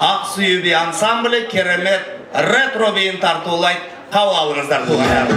Aksuyu bir ansambli keremet retro beyin tartuğulayt. Kavga alınızlar tuğanlar.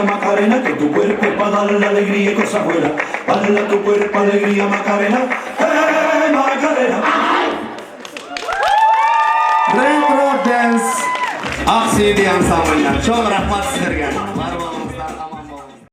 Macarena, que tu cuerpo es para darle alegría y cosas buenas. Baila tu cuerpo, alegría, Macarena, Macarena. Retro Dance Aksuyu bir ansambli. Çok rahmat size.